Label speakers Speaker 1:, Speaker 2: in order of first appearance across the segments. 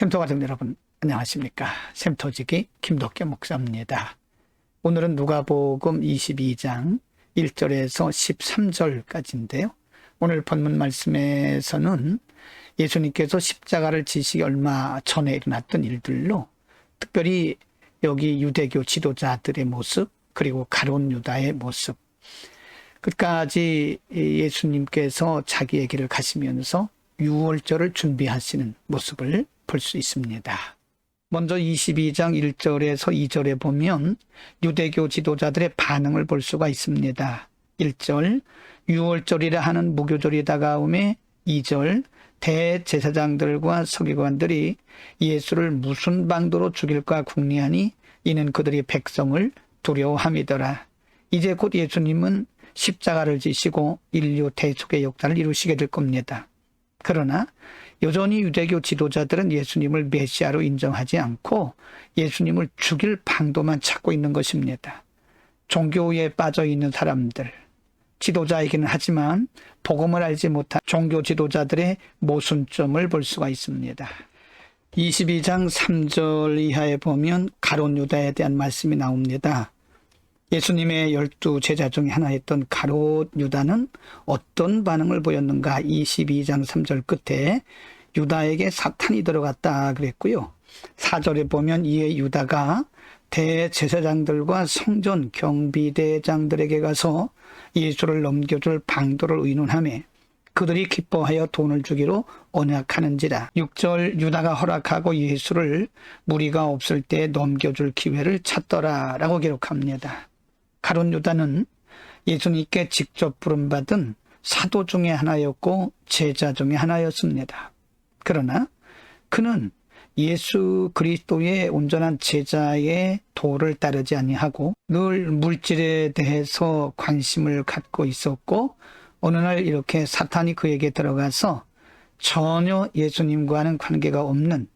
Speaker 1: 샘토 가족 여러분 안녕하십니까. 샘토지기 김덕계 목사입니다. 오늘은 누가복음 22장 1절에서 13절까지인데요. 오늘 본문 말씀에서는 예수님께서 십자가를 지시기 얼마 전에 일어났던 일들로 특별히 여기 유대교 지도자들의 모습 그리고 가룟 유다의 모습 끝까지 예수님께서 자기의 길을 가시면서 유월절을 준비하시는 모습을 볼 수 있습니다. 먼저 22장 1절에서 2절에 보면 유대교 지도자들의 반응을 볼 수가 있습니다. 1절 유월절이라 하는 무교절이 다가오매 2절 대제사장들과 서기관들이 예수를 무슨 방도로 죽일까 궁리하니 이는 그들이 백성을 두려워함이더라. 이제 곧 예수님은 십자가를 지시고 인류 대속의 역사를 이루시게 될 겁니다. 그러나 여전히 유대교 지도자들은 예수님을 메시아로 인정하지 않고 예수님을 죽일 방도만 찾고 있는 것입니다. 종교에 빠져 있는 사람들, 지도자이기는 하지만 복음을 알지 못한 종교 지도자들의 모순점을 볼 수가 있습니다. 22장 3절 이하에 보면 가룟 유다에 대한 말씀이 나옵니다. 예수님의 12 제자 중에 하나였던 가룟 유다는 어떤 반응을 보였는가? 22장 3절 끝에 유다에게 사탄이 들어갔다 그랬고요. 4절에 보면 이에 유다가 대제사장들과 성전 경비대장들에게 가서 예수를 넘겨줄 방도를 의논하며 그들이 기뻐하여 돈을 주기로 언약하는지라. 6절 유다가 허락하고 예수를 무리가 없을 때 넘겨줄 기회를 찾더라 라고 기록합니다. 가룟 유다는 예수님께 직접 부름받은 사도 중에 하나였고 제자 중에 하나였습니다. 그러나 그는 예수 그리스도의 온전한 제자의 도를 따르지 아니하고 늘 물질에 대해서 관심을 갖고 있었고 어느 날 이렇게 사탄이 그에게 들어가서 전혀 예수님과는 관계가 없는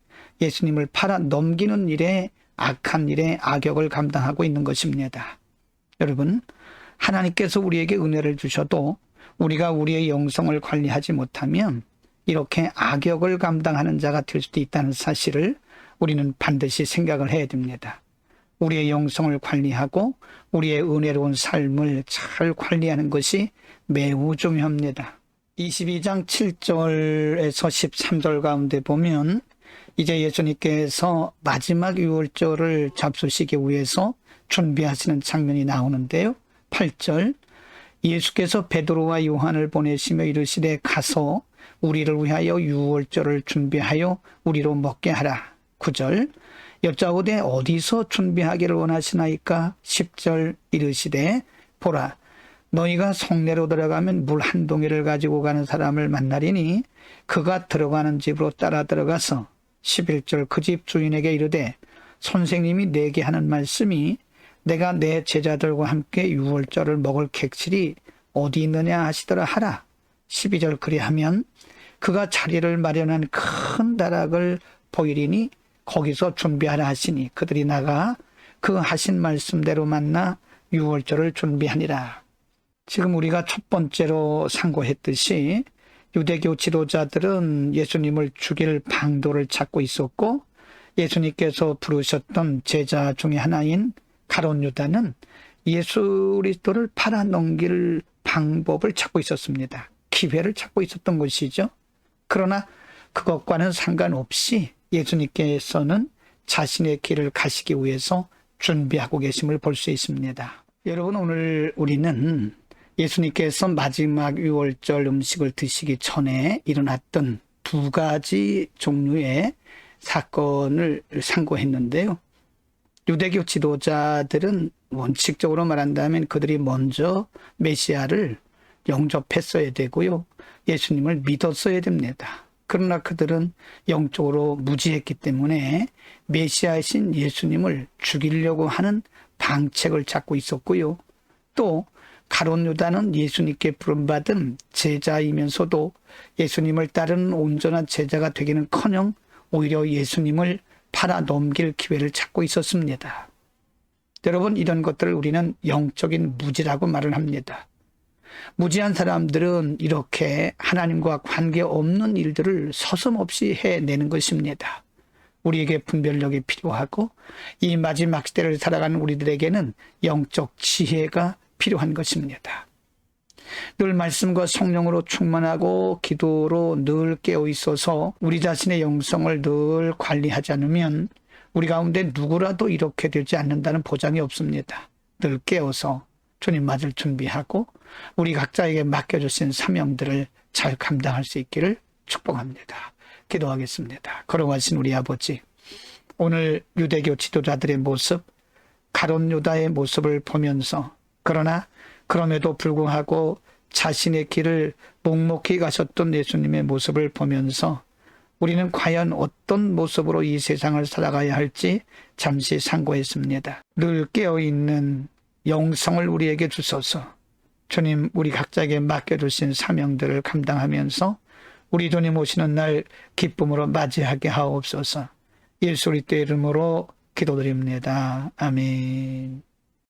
Speaker 1: 예수님을 팔아 넘기는 일에 악한 일에 악역을 감당하고 있는 것입니다. 여러분, 하나님께서 우리에게 은혜를 주셔도 우리가 우리의 영성을 관리하지 못하면 이렇게 악역을 감당하는 자가 될 수도 있다는 사실을 우리는 반드시 생각을 해야 됩니다. 우리의 영성을 관리하고 우리의 은혜로운 삶을 잘 관리하는 것이 매우 중요합니다. 22장 7절에서 13절 가운데 보면 이제 예수님께서 마지막 유월절을 잡수시기 위해서 준비하시는 장면이 나오는데요. 8절 예수께서 베드로와 요한을 보내시며 이르시되 가서 우리를 위하여 유월절을 준비하여 우리로 먹게 하라. 9절 여짜오되 어디서 준비하기를 원하시나이까? 10절 이르시되 보라 너희가 성내로 들어가면 물 한 동이를 가지고 가는 사람을 만나리니 그가 들어가는 집으로 따라 들어가서 11절 그 집 주인에게 이르되 선생님이 내게 하는 말씀이 내가 내 제자들과 함께 유월절을 먹을 객실이 어디 있느냐 하시더라 하라. 12절 그리하면 그가 자리를 마련한 큰 다락을 보이리니 거기서 준비하라 하시니 그들이 나가 그 하신 말씀대로 만나 유월절을 준비하니라. 지금 우리가 첫 번째로 상고했듯이 유대교 지도자들은 예수님을 죽일 방도를 찾고 있었고 예수님께서 부르셨던 제자 중에 하나인 가룟 유다는 예수 그리스도를 팔아 넘길 방법을 찾고 있었습니다. 기회를 찾고 있었던 것이죠. 그러나 그것과는 상관없이 예수님께서는 자신의 길을 가시기 위해서 준비하고 계심을 볼 수 있습니다. 여러분 오늘 우리는 예수님께서 마지막 유월절 음식을 드시기 전에 일어났던 두 가지 종류의 사건을 상고했는데요. 유대교 지도자들은 원칙적으로 말한다면 그들이 먼저 메시아를 영접했어야 되고요. 예수님을 믿었어야 됩니다. 그러나 그들은 영적으로 무지했기 때문에 메시아이신 예수님을 죽이려고 하는 방책을 찾고 있었고요. 또 가룟 유다는 예수님께 부름받은 제자이면서도 예수님을 따르는 온전한 제자가 되기는커녕 오히려 예수님을 팔아 넘길 기회를 찾고 있었습니다. 여러분 이런 것들을 우리는 영적인 무지라고 말을 합니다. 무지한 사람들은 이렇게 하나님과 관계없는 일들을 서슴없이 해내는 것입니다. 우리에게 분별력이 필요하고 이 마지막 시대를 살아가는 우리들에게는 영적 지혜가 필요한 것입니다. 늘 말씀과 성령으로 충만하고 기도로 늘 깨어 있어서 우리 자신의 영성을 늘 관리하지 않으면 우리 가운데 누구라도 이렇게 되지 않는다는 보장이 없습니다. 늘 깨어서 주님 맞을 준비하고 우리 각자에게 맡겨주신 사명들을 잘 감당할 수 있기를 축복합니다. 기도하겠습니다. 걸어가신 우리 아버지, 오늘 유대교 지도자들의 모습, 가룟 유다의 모습을 보면서 그러나 그럼에도 불구하고 자신의 길을 묵묵히 가셨던 예수님의 모습을 보면서 우리는 과연 어떤 모습으로 이 세상을 살아가야 할지 잠시 상고했습니다. 늘 깨어있는 영성을 우리에게 주소서. 주님, 우리 각자에게 맡겨주신 사명들을 감당하면서 우리 주님 오시는 날 기쁨으로 맞이하게 하옵소서. 예수 그리스도의 이름으로 기도드립니다. 아멘.